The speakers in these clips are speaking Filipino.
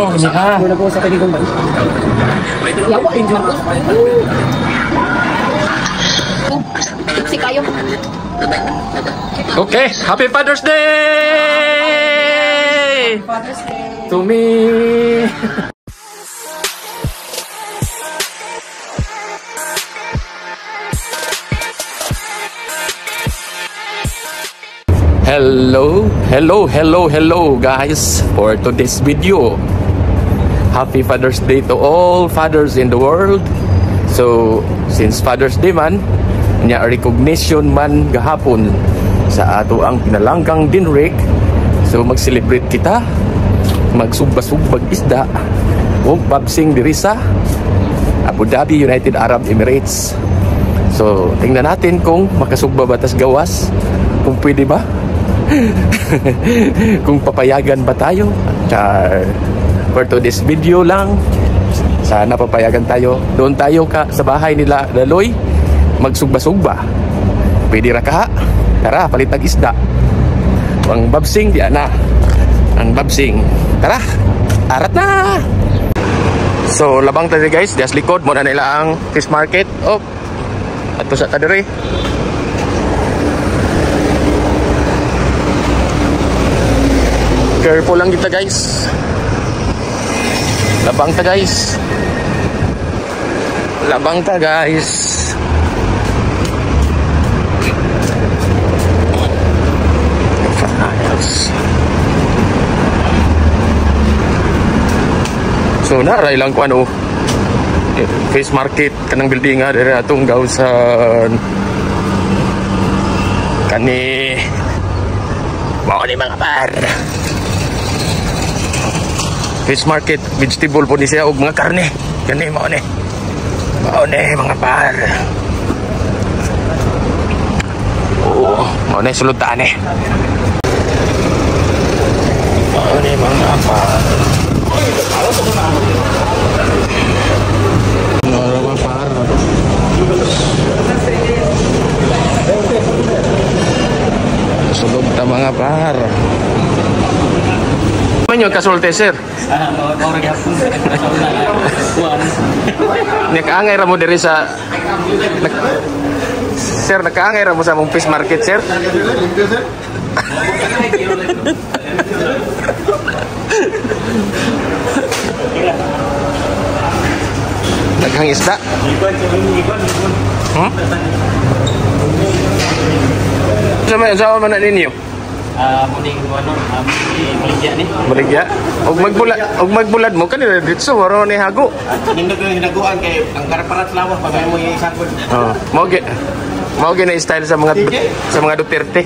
Muna po sa kaligong ba? Yawa, hindi na po. Si kayo. Okay, Happy Father's Day! Father's Day. To me. Hello guys, for today's video. Happy Father's Day to all fathers in the world. So, since Father's Day man, nya recognition man gahapon sa ato ang pinalanggang dinrek. So, mag-celebrate kita, magsugba-sugbag isda, ug babsing diri sa Abu Dhabi, United Arab Emirates. So, tingnan natin kung makasugba batas gawas, kung pwede ba. Kung papayagan ba tayo. For today's video lang, sana papayagan tayo. Doon tayo sa bahay nila Daloy, magsugba-sugba. Pwede ra ka? Tara, palitag isda. Ang babsing, di na. Ang babsing. Tara, arat na. So, labang tayo guys. Dias likod, muna nila ang fish market. Oh, ato sa tadiri. Careful lang kita guys. Labang ta guys. Labang ta guys. So naray lang ko ano, face market kanang building nga diri atong gawsan kani mao ni mga par. Fish market, vegetable po ni siya og mga karne. Gani mao ni. Mao ni mga par. Oh, mao ni sulutan ni. Mao ni mga par. Mga par. Sulog ta mga par. Manyo kasulte sir. Nakaangay ra mo diri sa sir, nakaangay ra mo sa mong fish market sir. Naghang isda. Sama man ninyo. Muning ano, baligya ni. Baligya. Og magbulad mo kanila ditso waro ni hago. Nindog yung hinaguan kay ang karaparat lawas pagay mo yung isang pod. Oh, mao gi na style sa mga Duterte.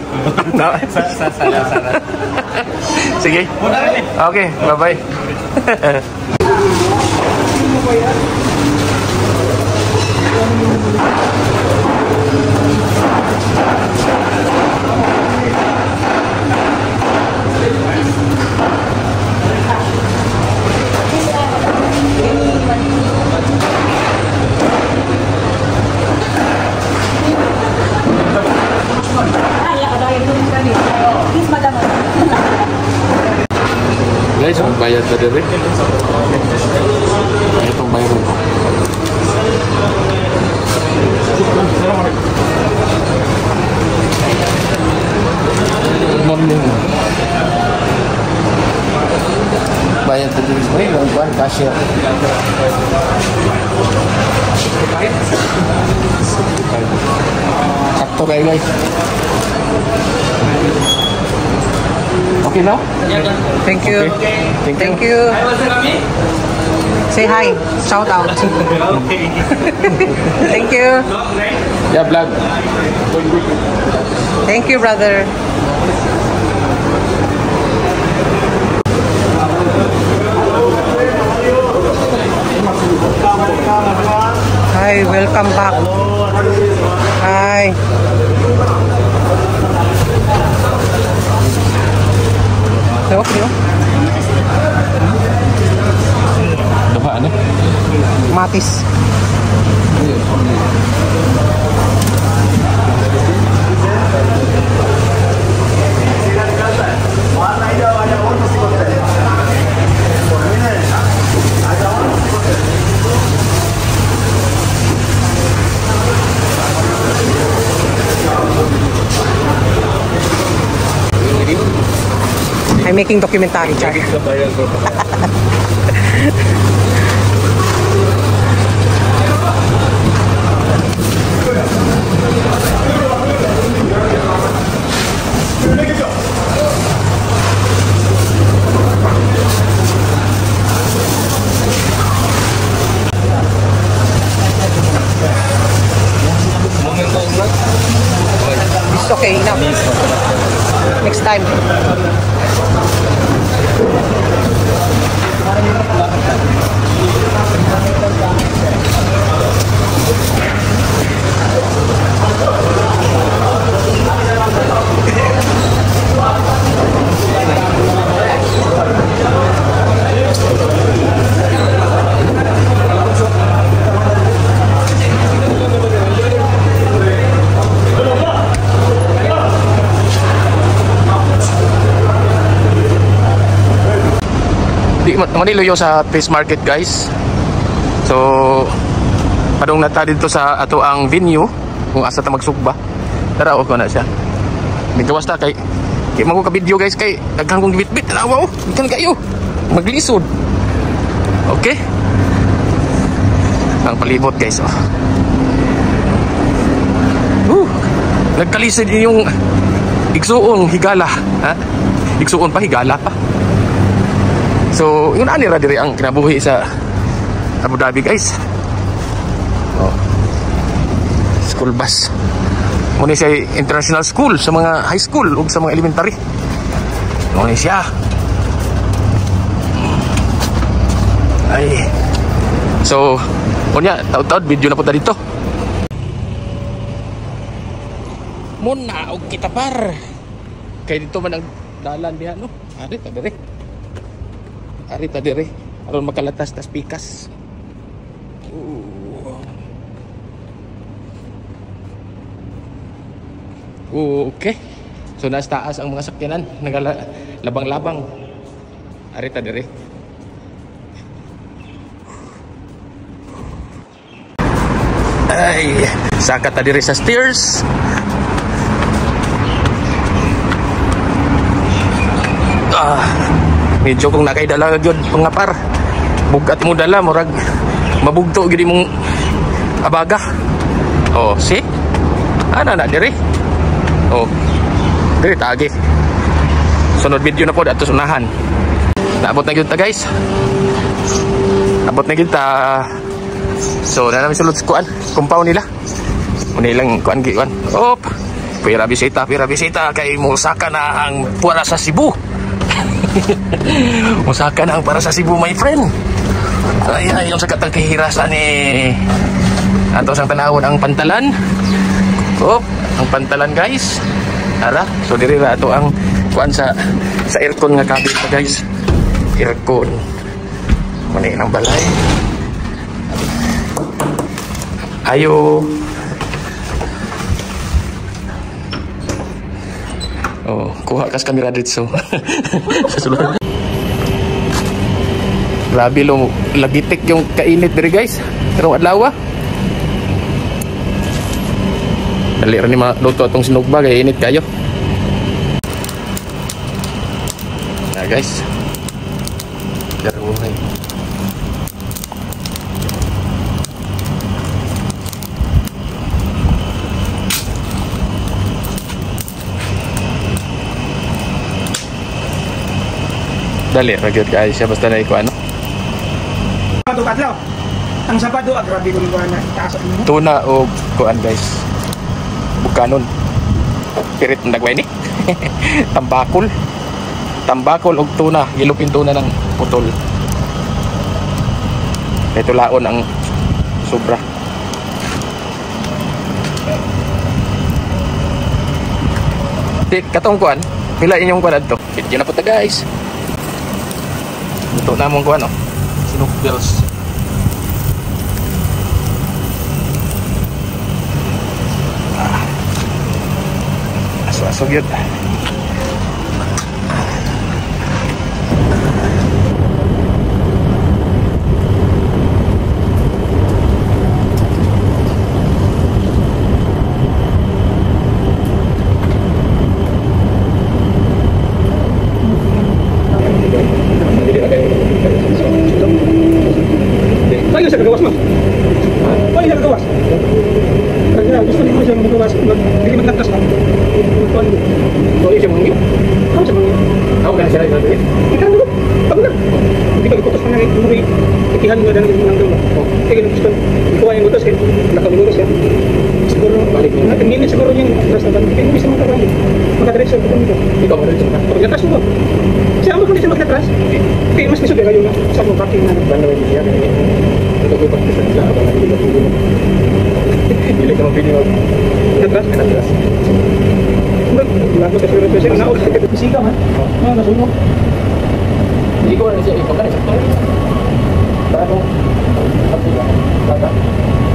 Sige. Okay, bye-bye. Guys, bayad na rin. Itong bayad ko. Bayad na rin. May cashier. Sakto kayo guys. Okay now? Thank you. Okay. Thank you. Say hi. Shout out. Thank you. Yeah, vlog. Thank you, brother. Hi, welcome back. Hi. Okay. Dapat ano? Matis. I'm making documentary, Char. It's okay, enough. Next time. Di maniluyo sa fish market, guys. So padong nata dito sa ato ang venue kung asa ta magsugba. Tara ko na siya. Migawas ta kay mago ka video, guys, kay daghang kong gibit-bit tanawa bikan kayo maglisod. Okay, ang palibot, guys. Nagkalisod yung igsuong higala, ha? Igsuon pa, higala pa. So, yun anira diri ang kinabuhi sa Abu Dhabi, guys. School bus. Muna siya international school sa mga high school o sa mga elementary. Muna siya. Ay. So, muna, taot-taot video na po dito. Muna, og kita par. Kaya dito man ang dalan diha, no? Ari ta dire. Ari ta dire. Aron makalatas tas pikas. Okay. So nasa taas ang mga sakyanan, nagalabang-labang. Ari ta dire. Ay, saka ta dire sa stairs. Medyo kung nakaidala gyud mga par. Bugat mo dala murag mabugto gid imong abaga. Oh, see? Ana na dire. Oh. Dire tagi. Sunod video na po ato unahan. Naabot na gyud ta, guys. Abot na gyud ta. So, na namin sulod sa kuan, compound nila. Muna ilang kuan giwan. Op. Pira bisita kay musaka na ang para sa Cebu. Musaka na ang para sa Cebu, my friend. Ay, yung sa katang kahirasan ato sang tanawon ang pantalan. Op, ang pantalan, guys. Ara, so diri ra ato ang kuan sa aircon nga kabit, guys. Aircon. Muna ilang balay. Ayo. Oh, kuha kas kamera dito. Sa sulod. Grabe lo, lagitik yung kainit diri, guys. Karong adlaw. Dali ra ni maluto atong sinugba kay init kayo. Na, guys. Daruhay. Dali, ragyot ka siya basta na iko ano. Sabado kadlaw. Ang Sabado grabe ko na taas mo. Tuna o kuan, guys. Bukanon. Pirit nagway ni. Tambakol. Tambakol og tuna, gilupin tuna ng putol. Ito laon ang sobra. Katong kuan, pila inyong kuan adto. Video na po ta, guys. Ito na mong kuha, no? Sinuk bills. Aso-aso yun. ikihan mo lang ng dulo. Kaya gusto kuha yung utos eh. Nakabuluro siya. Siguro, hindi siguro yung atras na ban. Kaya hindi siya makabalik. Makadiretso ko dito. Ikaw mo rin siya. Pag-atras mo ba? Siya mo kung siya mag-atras. Kaya mas gusto kayo sa mga parking na. Banda mo siya. Ito ko pag-atras na siya. Abang hindi ko hindi ka mabili mo. Atras? Atras. Lago sa siguro siya. Naot. Isika man. Nasunog. Hindi ko rin siya. Ikaw ka na siya. Bago. Bago.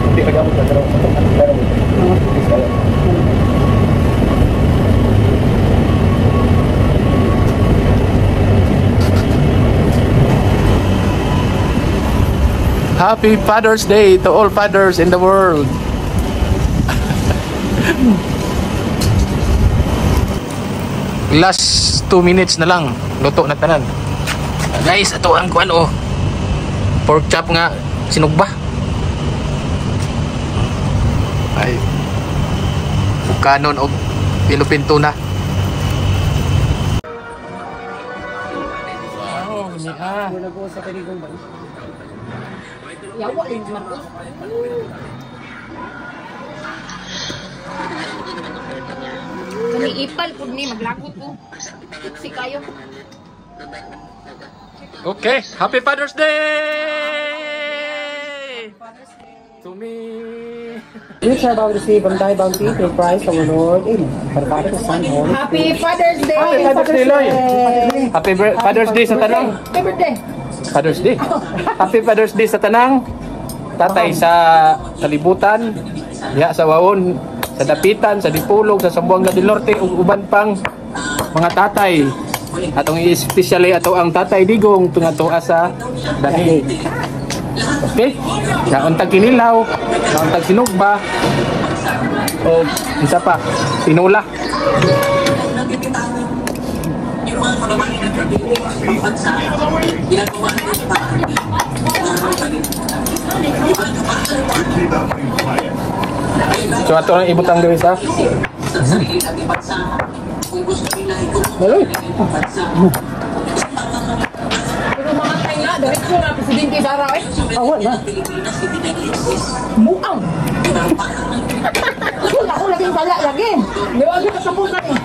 Hindi ka gamit na pero Happy Father's Day to all fathers in the world. Last 2 minutes na lang, luto na tanan. Guys, ato ang kuan oh. Pork chop nga sinugba. Ay. Kanon og Philippine tuna. Wow, ni Wala ko sa kaligong ba? Yawa din Marcos. Kani ipal pud ni maglagot ko. Si kayo. Okay, Happy Father's Day! To me. You shall about receive and die bounty through Christ our Lord. Amen. For the Father, the Son, Holy. Happy Father's Day. Happy Father's Day, Loy. Happy Father's Day sa tanang. Happy birthday. Father's Day. Happy Father's Day sa tanang. Tatay sa kalibutan, ya sa Waon, sa Dapitan, sa Dipulog, sa Zamboanga del Norte ug uban pang mga tatay. Atong especially ato ang Tatay Digong tunga sa Dani. Okay? Nauntag Kinilaw, nauntag Sinugba, o isa pa, Tinula. So ato ang ibutang guys ha. Daloy. Pero mga tayo na, diretso na presidente Sara eh. Awal na. Muang. Ako laging pala lagi. Liwag ka sa pusa eh.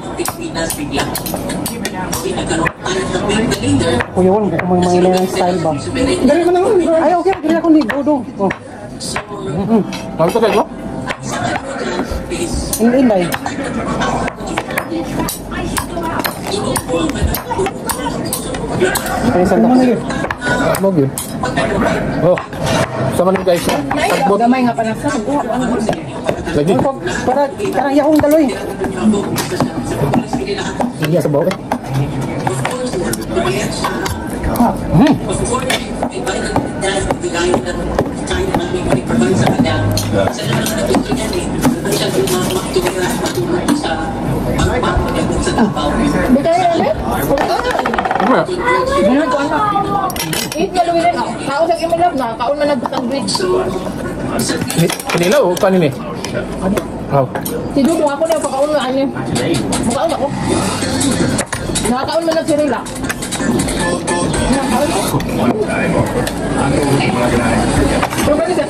Kuya Juan, kung may mga style ba? Dali mo naman. Ay, okay. Kaya ako ni Godong. Oh. Nagto kayo? Inday. Ay, saan na? Mog yun. Oh. Sama nyo guys. Tagbot. Gamay nga panasa. Lagi. Parang yakong daloy. Iya sa bawah. Betul ya, Dek? Ganun ko ano. Galawin rin ako. Kaon sa imilab na. Kaon man nagbutang bridge. Kanila o kanin eh? Oh. Sidog mo ako na pakaon na ano. Makaon ako. Nakakaon man na si Rila. Nakakaon ako. Pero ba nila?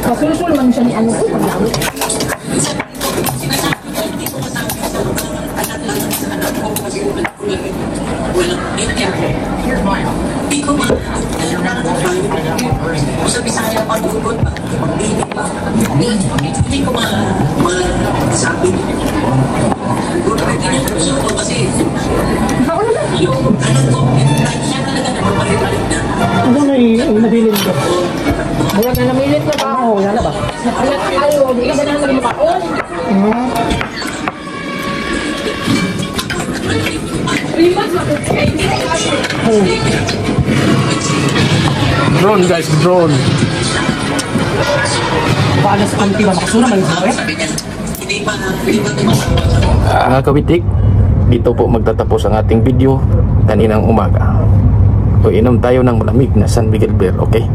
Kasulsul man siya ni ano ko. Paglagot. Sa Bisaya pagbugot pa. Hindi ko masabi. Good for you. Kasi yung anak ko, siya talaga nagpapalipalit na. Ano na nabilin ko? Wala na namilit na ba? Oo, yan na ba? Alat kayo. Hindi ka ganahan na makaon. Drone guys, drone. Paano sa kanti ba? Makasuna man sa eh? Kawitik, dito po magtatapos ang ating video kaninang umaga. So inom tayo ng malamig na San Miguel Beer, okay?